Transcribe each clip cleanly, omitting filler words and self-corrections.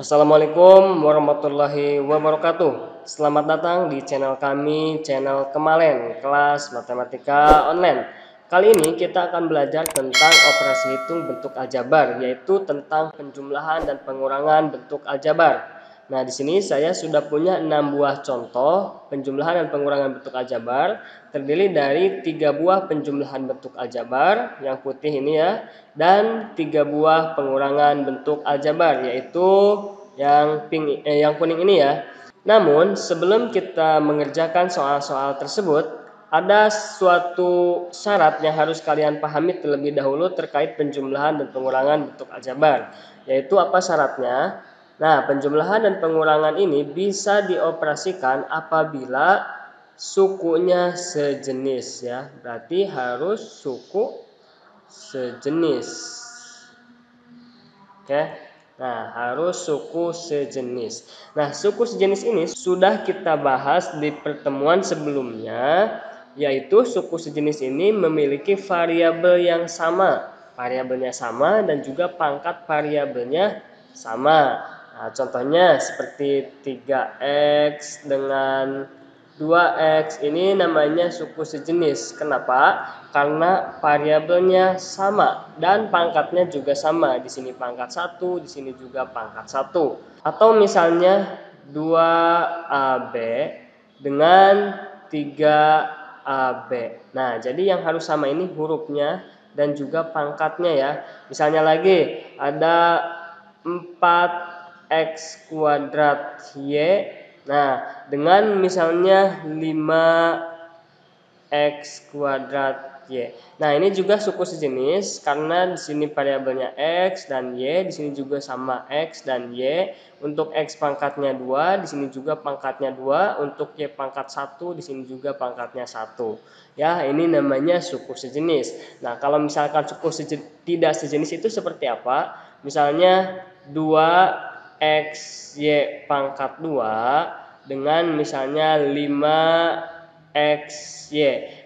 Assalamualaikum warahmatullahi wabarakatuh. Selamat datang di channel kami, channel Kemalen, kelas matematika online. Kali ini kita akan belajar tentang operasi hitung bentuk aljabar, yaitu tentang penjumlahan dan pengurangan bentuk aljabar. Nah, di sini saya sudah punya 6 buah contoh penjumlahan dan pengurangan bentuk aljabar, terdiri dari 3 buah penjumlahan bentuk aljabar yang putih ini ya, dan 3 buah pengurangan bentuk aljabar, yaitu yang kuning ini ya. Namun sebelum kita mengerjakan soal-soal tersebut, ada suatu syarat yang harus kalian pahami terlebih dahulu terkait penjumlahan dan pengurangan bentuk aljabar. Yaitu apa syaratnya? Nah, penjumlahan dan pengurangan ini bisa dioperasikan apabila sukunya sejenis ya. Berarti harus suku sejenis. Oke. Nah, harus suku sejenis. Nah, suku sejenis ini sudah kita bahas di pertemuan sebelumnya, yaitu suku sejenis ini memiliki variabel yang sama. Variabelnya sama dan juga pangkat variabelnya sama. Nah, contohnya seperti 3x dengan 2x ini namanya suku sejenis. Kenapa? Karena variabelnya sama dan pangkatnya juga sama. Di sini pangkat 1, di sini juga pangkat 1. Atau misalnya 2AB dengan 3AB. Nah, jadi yang harus sama ini hurufnya dan juga pangkatnya ya. Misalnya lagi ada 4x kuadrat Y. Nah, dengan misalnya 5x kuadrat Y. Nah, ini juga suku sejenis karena di sini variabelnya x dan y, di sini juga sama x dan y. Untuk x pangkatnya 2, di sini juga pangkatnya 2. Untuk y pangkat 1, di sini juga pangkatnya 1. Ya, ini namanya suku sejenis. Nah, kalau misalkan suku tidak sejenis itu seperti apa? Misalnya 2xy pangkat 2 dengan misalnya 5xy.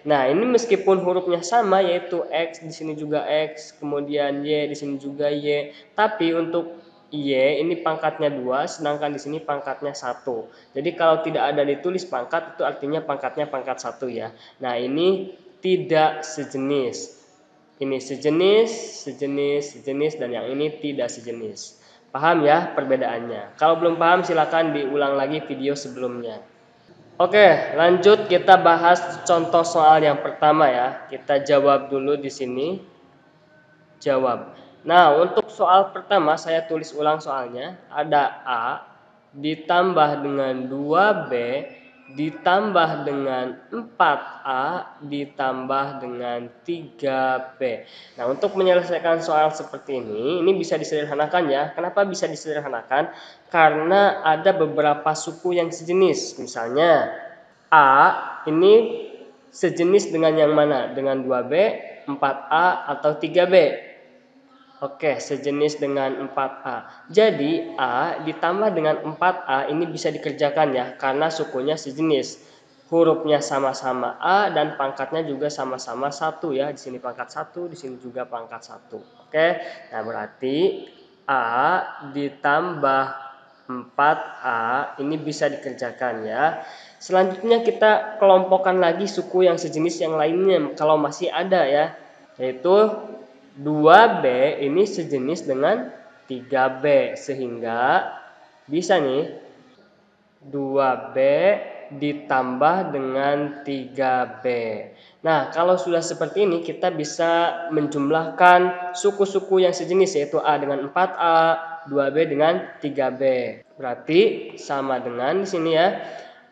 Nah, ini meskipun hurufnya sama yaitu x, di sini juga x, kemudian y, di sini juga y, tapi untuk y ini pangkatnya 2 sedangkan di sini pangkatnya 1. Jadi kalau tidak ada ditulis pangkat itu artinya pangkatnya pangkat 1 ya. Nah, ini tidak sejenis. Ini sejenis, sejenis, sejenis, dan yang ini tidak sejenis. Paham ya perbedaannya? Kalau belum paham silakan diulang lagi video sebelumnya. Oke, lanjut kita bahas contoh soal yang pertama ya. Kita jawab dulu di sini. Jawab. Nah, untuk soal pertama saya tulis ulang soalnya. Ada A ditambah dengan 2B ditambah dengan 4A ditambah dengan 3B. Nah, untuk menyelesaikan soal seperti ini bisa disederhanakan ya. Kenapa bisa disederhanakan? Karena ada beberapa suku yang sejenis. Misalnya A ini sejenis dengan yang mana? Dengan 2B, 4A, atau 3B? Oke, sejenis dengan 4A. Jadi A ditambah dengan 4A ini bisa dikerjakan ya, karena sukunya sejenis. Hurufnya sama-sama A dan pangkatnya juga sama-sama 1 ya. Di sini pangkat 1, di sini juga pangkat 1. Oke. Nah, berarti A ditambah 4A ini bisa dikerjakan ya. Selanjutnya kita kelompokkan lagi suku yang sejenis yang lainnya kalau masih ada ya. Yaitu 2B ini sejenis dengan 3B sehingga bisa nih 2B ditambah dengan 3B. Nah, kalau sudah seperti ini kita bisa menjumlahkan suku-suku yang sejenis yaitu A dengan 4A, 2B dengan 3B. Berarti sama dengan di sini ya.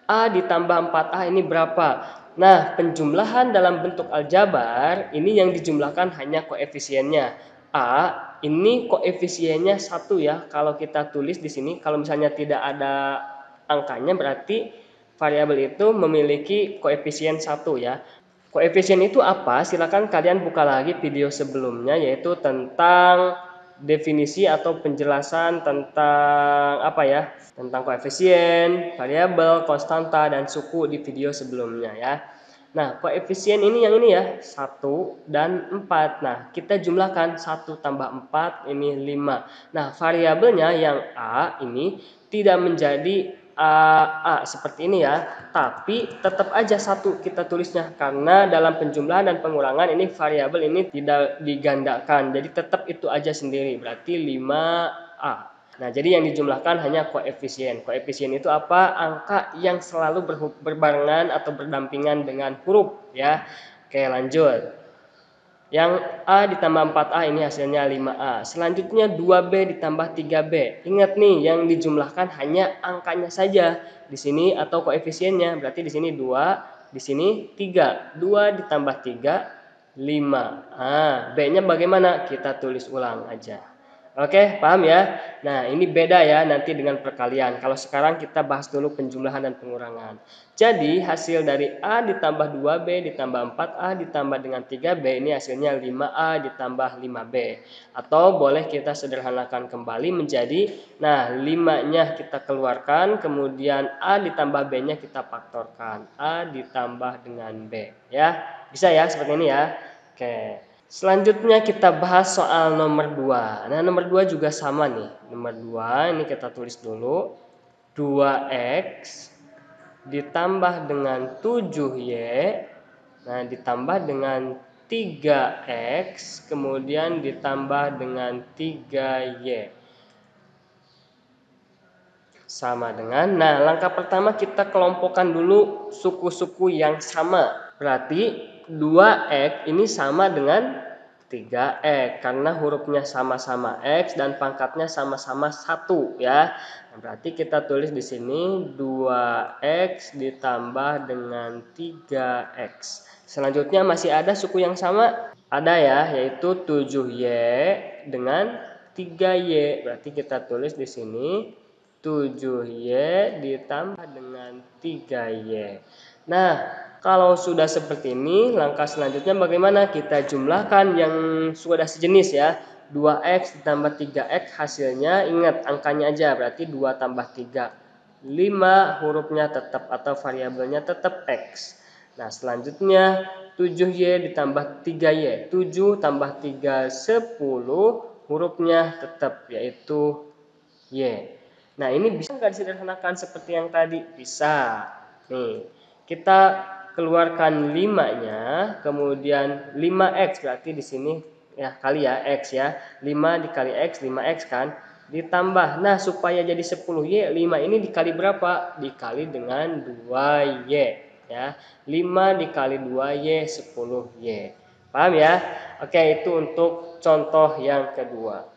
A ditambah 4A ini berapa? Nah, penjumlahan dalam bentuk aljabar ini yang dijumlahkan hanya koefisiennya. A ini koefisiennya 1 ya. Kalau kita tulis di sini, kalau misalnya tidak ada angkanya berarti variabel itu memiliki koefisien 1 ya. Koefisien itu apa? Silakan kalian buka lagi video sebelumnya yaitu tentang definisi atau penjelasan tentang apa ya? Tentang koefisien, variabel, konstanta, dan suku di video sebelumnya ya. Nah, koefisien ini yang ini ya, 1 dan 4. Nah, kita jumlahkan 1 tambah 4 ini 5. Nah, variabelnya yang A ini tidak menjadi A seperti ini ya, tapi tetap aja 1 kita tulisnya karena dalam penjumlahan dan pengurangan ini variabel ini tidak digandakan. Jadi tetap itu aja sendiri, berarti 5A. Nah, jadi yang dijumlahkan hanya koefisien. Koefisien itu apa? Angka yang selalu berbarengan atau berdampingan dengan huruf ya. Oke, lanjut. Yang A ditambah 4A ini hasilnya 5A. Selanjutnya 2B ditambah 3B. Ingat nih, yang dijumlahkan hanya angkanya saja di sini atau koefisiennya. Berarti di sini 2, di sini 3. 2 ditambah 3, 5. B-nya bagaimana? Kita tulis ulang aja. Oke, paham ya? Nah, ini beda ya nanti dengan perkalian. Kalau sekarang kita bahas dulu penjumlahan dan pengurangan. Jadi, hasil dari A ditambah 2B ditambah 4A ditambah dengan 3B ini hasilnya 5A ditambah 5B. Atau boleh kita sederhanakan kembali menjadi, nah 5-nya kita keluarkan, kemudian A ditambah B-nya kita faktorkan. A ditambah dengan B. Ya, bisa ya seperti ini ya. Oke. Selanjutnya kita bahas soal nomor 2. Nah, nomor 2 juga sama nih. Nomor 2 ini kita tulis dulu. 2x ditambah dengan 7y. Nah, ditambah dengan 3x, kemudian ditambah dengan 3y. Sama dengan, nah langkah pertama kita kelompokkan dulu suku-suku yang sama. Berarti 2x ini sama dengan 3x karena hurufnya sama-sama x dan pangkatnya sama-sama 1 ya. Nah, berarti kita tulis di sini 2x ditambah dengan 3x. Selanjutnya masih ada suku yang sama? Ada ya, yaitu 7y dengan 3y. Berarti kita tulis di sini 7y ditambah dengan 3y. Nah, kalau sudah seperti ini, langkah selanjutnya bagaimana? Kita jumlahkan yang sudah sejenis ya. 2x ditambah 3x hasilnya, ingat angkanya aja, berarti 2 tambah 3. 5 hurufnya tetap atau variabelnya tetap x. Nah, selanjutnya 7y ditambah 3y. 7 tambah 3, 10, hurufnya tetap yaitu y. Nah, ini bisa nggak disederhanakan seperti yang tadi? Bisa. Nih, kita keluarkan 5-nya, kemudian 5x berarti di sini ya kali ya x ya. 5 dikali x, 5x kan, ditambah. Nah, supaya jadi 10y, 5 ini dikali berapa? Dikali dengan 2y ya. 5 dikali 2y 10y. Paham ya? Oke, itu untuk contoh yang kedua.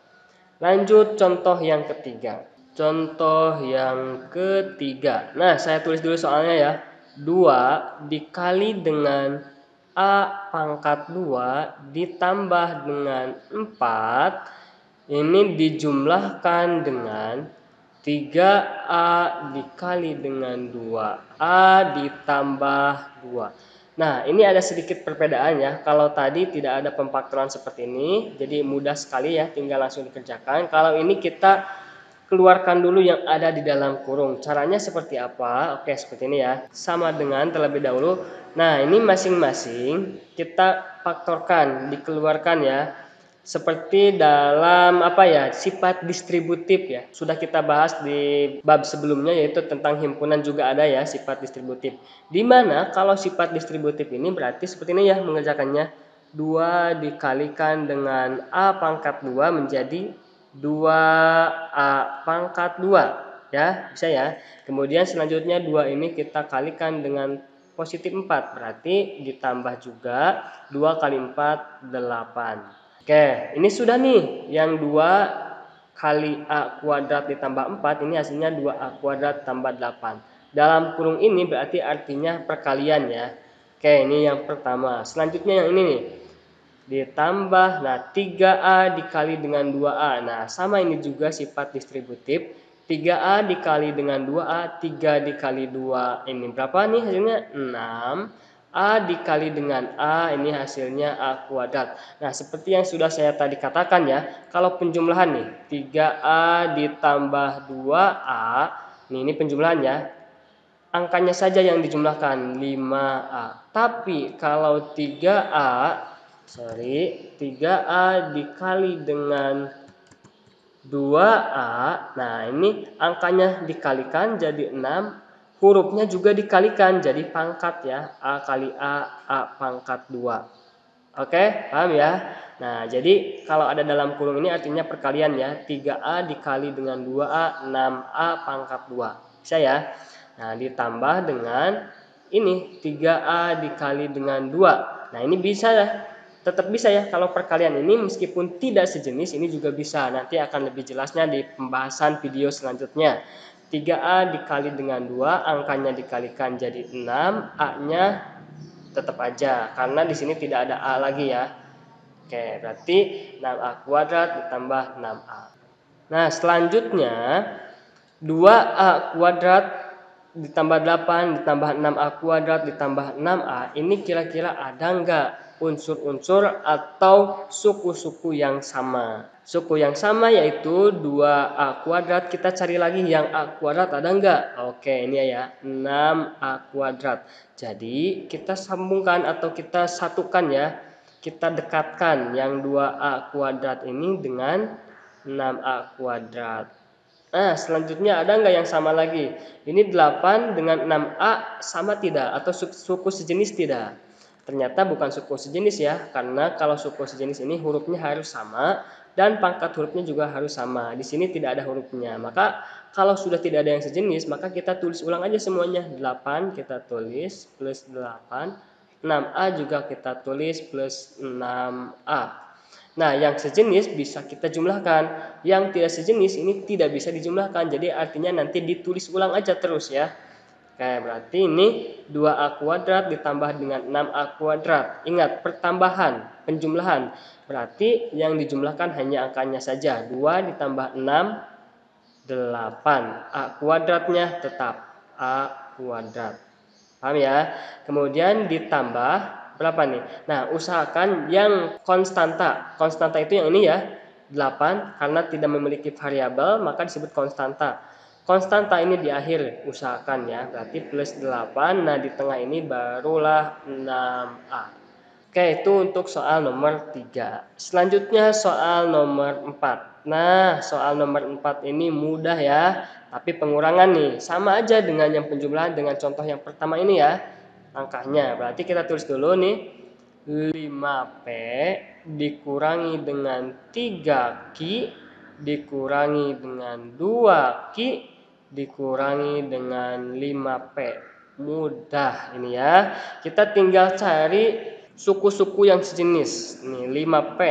Lanjut contoh yang ketiga. Contoh yang ketiga. Nah, saya tulis dulu soalnya ya. 2 dikali dengan A pangkat 2 ditambah dengan 4. Ini dijumlahkan dengan 3A dikali dengan 2A ditambah 2. Nah, ini ada sedikit perbedaan ya. Kalau tadi tidak ada pemfaktoran seperti ini, jadi mudah sekali ya, tinggal langsung dikerjakan. Kalau ini kita keluarkan dulu yang ada di dalam kurung. Caranya seperti apa? Oke, seperti ini ya. Sama dengan terlebih dahulu. Nah, ini masing-masing kita faktorkan, dikeluarkan ya. Seperti dalam apa ya, sifat distributif ya. Sudah kita bahas di bab sebelumnya yaitu tentang himpunan juga ada ya sifat distributif. Di mana kalau sifat distributif ini berarti seperti ini ya mengerjakannya. 2 dikalikan dengan A pangkat 2 menjadi 2A pangkat 2 ya, bisa ya. Kemudian selanjutnya 2 ini kita kalikan dengan positif 4, berarti ditambah juga 2 kali 4 8. Oke, ini sudah nih yang 2 kali A kuadrat ditambah 4 ini hasilnya 2A kuadrat tambah 8. Dalam kurung ini berarti artinya perkalian ya. Oke, ini yang pertama. Selanjutnya yang ini nih. Ditambah, nah 3A dikali dengan 2A. Nah, sama ini juga sifat distributif. 3A dikali dengan 2A, 3 dikali 2. Ini berapa nih hasilnya? 6. A dikali dengan A, ini hasilnya A kuadrat. Nah, seperti yang sudah saya tadi katakan ya, kalau penjumlahan nih, 3A ditambah 2A, ini penjumlahan ya. angkanya saja yang dijumlahkan 5A. Tapi kalau 3A dikali dengan 2A, nah ini angkanya dikalikan jadi 6, hurufnya juga dikalikan jadi pangkat ya, A kali A pangkat 2. Oke, paham ya? Nah, jadi kalau ada dalam kurung ini artinya perkalian ya, 3A dikali dengan 2A, 6A pangkat 2. Bisa ya? Nah, ditambah dengan ini 3A dikali dengan 2. Nah, ini bisa ya. Tetap bisa ya kalau perkalian ini meskipun tidak sejenis ini juga bisa. Nanti akan lebih jelasnya di pembahasan video selanjutnya. 3A dikali dengan 2, angkanya dikalikan jadi 6, A-nya tetap aja karena di sini tidak ada A lagi ya. Oke, berarti 6A kuadrat ditambah 6A. Nah, selanjutnya 2A kuadrat ditambah 8 ditambah 6A kuadrat ditambah 6A. Ini kira-kira ada nggak unsur-unsur atau suku-suku yang sama? Suku yang sama yaitu 2A kuadrat. Kita cari lagi yang A kuadrat ada nggak? Oke, ini ya 6A kuadrat. Jadi kita sambungkan atau kita satukan ya. Kita dekatkan yang 2A kuadrat ini dengan 6A kuadrat. Nah, selanjutnya ada nggak yang sama lagi? Ini 8 dengan 6A sama tidak? Atau suku sejenis tidak? Ternyata bukan suku sejenis ya, karena kalau suku sejenis ini hurufnya harus sama dan pangkat hurufnya juga harus sama. Di sini tidak ada hurufnya. Maka kalau sudah tidak ada yang sejenis, maka kita tulis ulang aja semuanya. 8 kita tulis plus 8, 6A juga kita tulis plus 6A. Nah, yang sejenis bisa kita jumlahkan. Yang tidak sejenis ini tidak bisa dijumlahkan. Jadi artinya nanti ditulis ulang aja terus ya. Oke, berarti ini 2A kuadrat ditambah dengan 6A kuadrat. Ingat, pertambahan, penjumlahan. Berarti yang dijumlahkan hanya angkanya saja. 2 ditambah 6, 8. A kuadratnya tetap A kuadrat. Paham ya? Kemudian ditambah berapa nih? Nah, usahakan yang konstanta. Konstanta itu yang ini ya, 8 karena tidak memiliki variabel maka disebut konstanta. Konstanta ini di akhir usahakan ya, berarti plus 8. Nah, di tengah ini barulah 6A. Oke, itu untuk soal nomor 3. Selanjutnya soal nomor 4. Nah, soal nomor 4 ini mudah ya, tapi pengurangan nih. Sama aja dengan yang penjumlahan dengan contoh yang pertama ini ya. Angkanya, berarti kita tulis dulu nih. 5P dikurangi dengan 3Q dikurangi dengan 2Q dikurangi dengan 5P. Mudah ini ya. Kita tinggal cari suku-suku yang sejenis. Nih 5P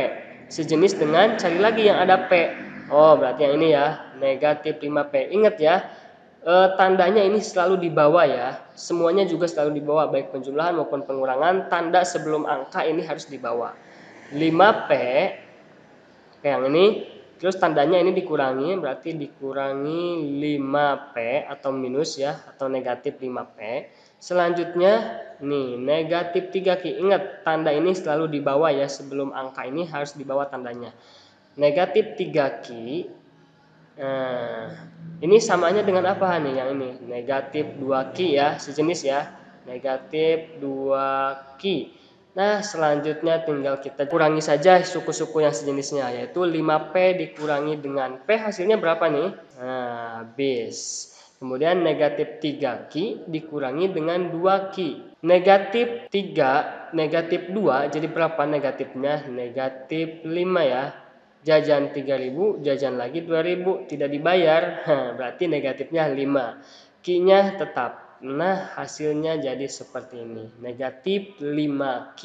sejenis dengan cari lagi yang ada P. Oh, berarti yang ini ya, negatif 5P. Ingat ya, tandanya ini selalu di bawah ya. Semuanya juga selalu di bawah, baik penjumlahan maupun pengurangan. Tanda sebelum angka ini harus di bawah. 5P kayak yang ini. Terus tandanya ini dikurangi, berarti dikurangi 5P atau minus ya, atau negatif 5P. Selanjutnya nih negatif 3Q. Ingat tanda ini selalu di bawah ya, sebelum angka ini harus di bawah tandanya. Negatif 3Q. Nah, ini samanya dengan apa nih yang ini? Negatif 2Q ya, sejenis ya. Negatif 2Q. Nah, selanjutnya tinggal kita kurangi saja suku-suku yang sejenisnya, yaitu 5P dikurangi dengan P, hasilnya berapa nih? Nah, bis. Kemudian negatif 3Q dikurangi dengan 2Q. Negatif 3, negatif 2, jadi berapa negatifnya? Negatif 5 ya. Jajan 3.000, jajan lagi 2.000, tidak dibayar. Berarti negatifnya 5. Q-nya tetap. Nah, hasilnya jadi seperti ini. Negatif 5Q.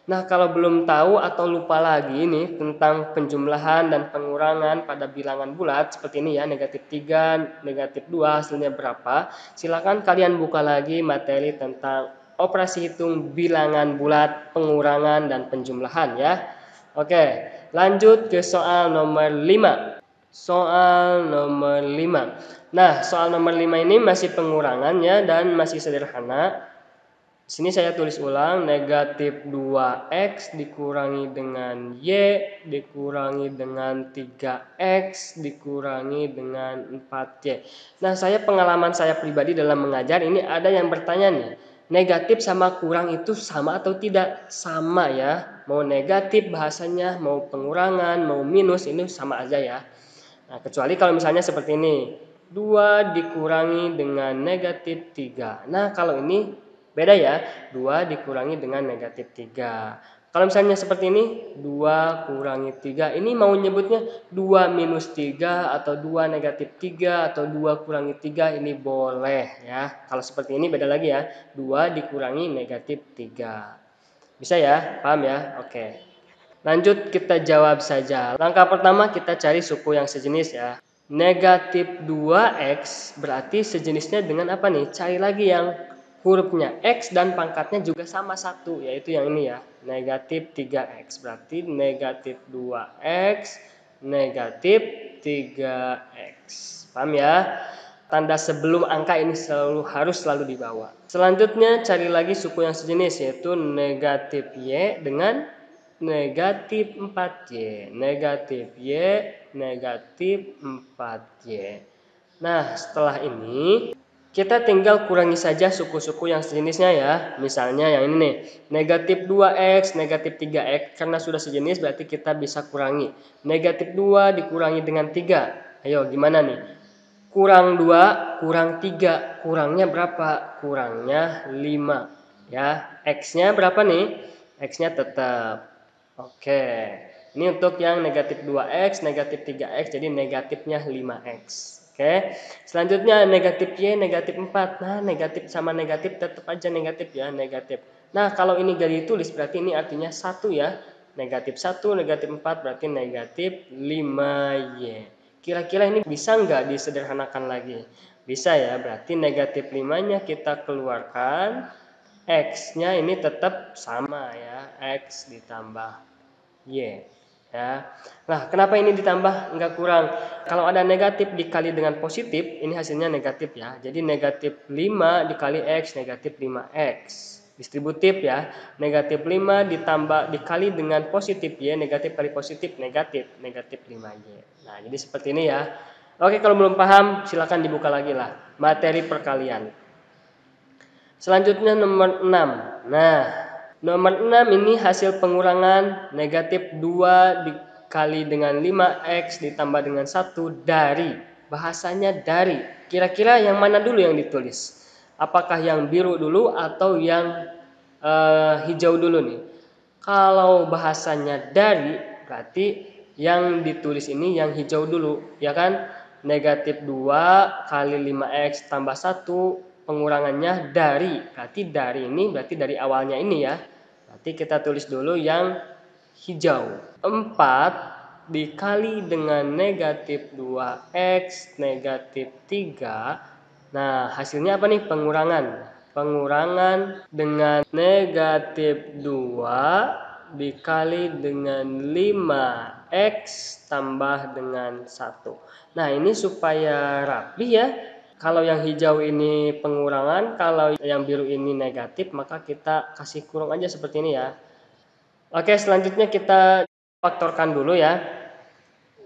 Nah, kalau belum tahu atau lupa lagi nih tentang penjumlahan dan pengurangan pada bilangan bulat seperti ini ya, negatif 3, negatif 2 hasilnya berapa? Silakan kalian buka lagi materi tentang operasi hitung bilangan bulat, pengurangan dan penjumlahan ya. Oke, lanjut ke soal nomor 5. Soal nomor 5. Nah, soal nomor 5 ini masih pengurangan ya dan masih sederhana. Di sini saya tulis ulang, negatif 2x dikurangi dengan y dikurangi dengan 3x dikurangi dengan 4y. Nah, pengalaman saya pribadi dalam mengajar ini ada yang bertanya nih, negatif sama kurang itu sama atau tidak? Sama ya, mau negatif bahasanya, mau pengurangan, mau minus, ini sama aja ya. Nah, kecuali kalau misalnya seperti ini, 2 dikurangi dengan negatif 3. Nah, kalau ini beda ya, 2 dikurangi dengan negatif 3. Kalau misalnya seperti ini, 2 kurangi 3. Ini mau nyebutnya 2 minus 3 atau 2 negatif 3 atau 2 kurangi 3, ini boleh ya. Kalau seperti ini beda lagi ya, 2 dikurangi negatif 3. Bisa ya, paham ya? Oke. Lanjut kita jawab saja. Langkah pertama kita cari suku yang sejenis ya. Negatif 2x berarti sejenisnya dengan apa nih? Cari lagi yang hurufnya x dan pangkatnya juga sama satu, yaitu yang ini ya. Negatif 3x berarti negatif 2x negatif 3x. Paham ya? Tanda sebelum angka ini harus selalu dibawa. Selanjutnya cari lagi suku yang sejenis, yaitu negatif y dengan negatif 4y, negatif y, negatif 4y. Nah, setelah ini kita tinggal kurangi saja suku-suku yang sejenisnya ya. Misalnya yang ini nih, negatif 2x, negatif 3x. Karena sudah sejenis berarti kita bisa kurangi. Negatif 2 dikurangi dengan 3. Ayo, gimana nih? Kurang 2, kurang 3. Kurangnya berapa? Kurangnya 5. Ya, x-nya berapa nih? X-nya tetap. Oke, ini untuk yang negatif 2x, negatif 3x, jadi negatifnya 5x. Oke, selanjutnya negatif y, negatif 4. Nah, negatif sama negatif tetap aja negatif ya, negatif. Nah, kalau ini gak ditulis berarti ini artinya 1 ya. Negatif 1, negatif 4 berarti negatif 5y. Kira-kira ini bisa nggak disederhanakan lagi? Bisa ya, berarti negatif 5-nya kita keluarkan. X-nya ini tetap sama ya, X ditambah Y ya. Nah, kenapa ini ditambah nggak kurang? Kalau ada negatif dikali dengan positif, ini hasilnya negatif ya. Jadi negatif 5 dikali X, negatif 5X. Distributif ya. Negatif 5 ditambah dikali dengan positif Y, negatif kali positif, negatif, negatif 5Y. Nah, jadi seperti ini ya. Oke, kalau belum paham silakan dibuka lagi lah materi perkalian. Selanjutnya nomor 6. Nah, nomor 6 ini hasil pengurangan negatif 2 dikali dengan 5x ditambah dengan 1 dari. Bahasanya dari. Kira-kira yang mana dulu yang ditulis? Apakah yang biru dulu atau yang hijau dulu nih? Kalau bahasanya dari, berarti yang ditulis ini yang hijau dulu, ya kan? Negatif 2 kali 5x tambah 1, pengurangannya dari. Berarti dari ini berarti dari awalnya ini ya. Berarti kita tulis dulu yang hijau. 4 dikali dengan negatif 2x negatif 3. Nah, hasilnya apa nih? Pengurangan. Pengurangan dengan negatif 2 dikali dengan 5x tambah dengan 1. Nah, ini supaya rapi ya. Kalau yang hijau ini pengurangan, kalau yang biru ini negatif, maka kita kasih kurung aja seperti ini ya. Oke, selanjutnya kita faktorkan dulu ya.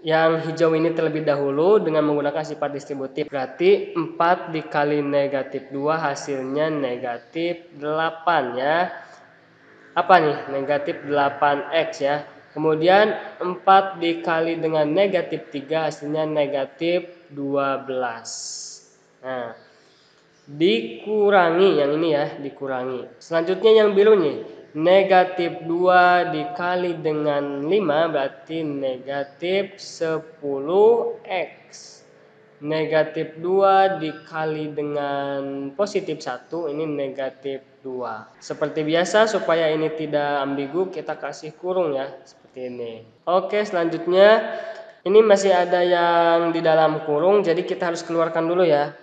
Yang hijau ini terlebih dahulu dengan menggunakan sifat distributif. Berarti 4 dikali negatif 2 hasilnya negatif 8 ya. Apa nih? Negatif 8x ya. Kemudian 4 dikali dengan negatif 3 hasilnya negatif 12. Nah, dikurangi yang ini ya, dikurangi. Selanjutnya yang biru nih, negatif 2 dikali dengan 5 berarti negatif 10x. Negatif 2 dikali dengan positif 1, ini negatif 2. Seperti biasa supaya ini tidak ambigu kita kasih kurung ya, seperti ini. Oke, selanjutnya ini masih ada yang di dalam kurung, jadi kita harus keluarkan dulu ya.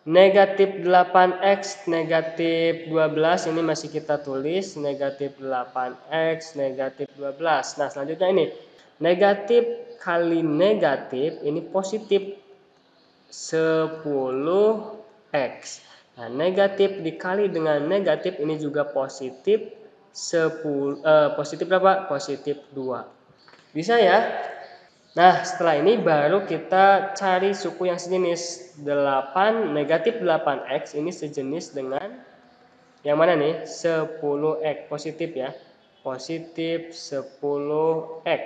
Negatif 8x negatif 12 ini masih kita tulis negatif 8x negatif 12. Nah, selanjutnya ini negatif kali negatif ini positif 10x. Nah, negatif dikali dengan negatif ini juga positif 10, positif berapa? Positif 2. Bisa ya? Nah, setelah ini baru kita cari suku yang sejenis. 8 negatif 8x ini sejenis dengan yang mana nih? 10x positif ya. Positif 10x.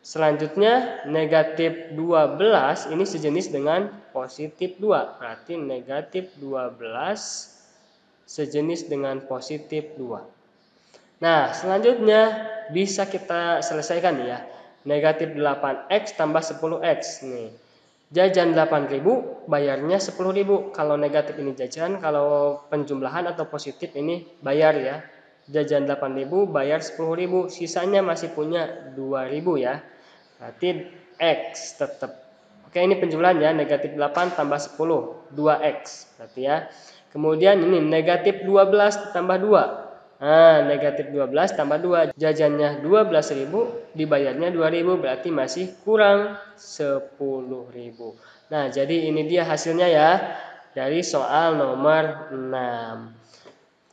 Selanjutnya negatif 12 ini sejenis dengan positif 2. Berarti negatif 12 sejenis dengan positif 2. Nah, selanjutnya bisa kita selesaikan ya. Negatif 8x tambah 10x nih. Jajan 8.000, bayarnya 10.000. Kalau negatif ini jajan, kalau penjumlahan atau positif ini bayar ya. Jajan 8.000, bayar 10.000. Sisanya masih punya 2.000 ya. Berarti x tetap. Oke, ini penjumlahan ya. Negatif 8 tambah 10, 2x. Berarti ya. Kemudian ini negatif 12 tambah 2. Nah, negatif 12 tambah 2. Jajannya 12.000, dibayarnya 2.000, berarti masih kurang 10.000. Nah, jadi ini dia hasilnya ya dari soal nomor 6.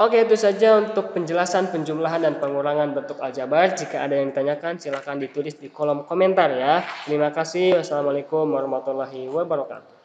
Oke, itu saja untuk penjelasan penjumlahan dan pengurangan bentuk aljabar. Jika ada yang ditanyakan, silahkan ditulis di kolom komentar ya. Terima kasih. Wassalamualaikum warahmatullahi wabarakatuh.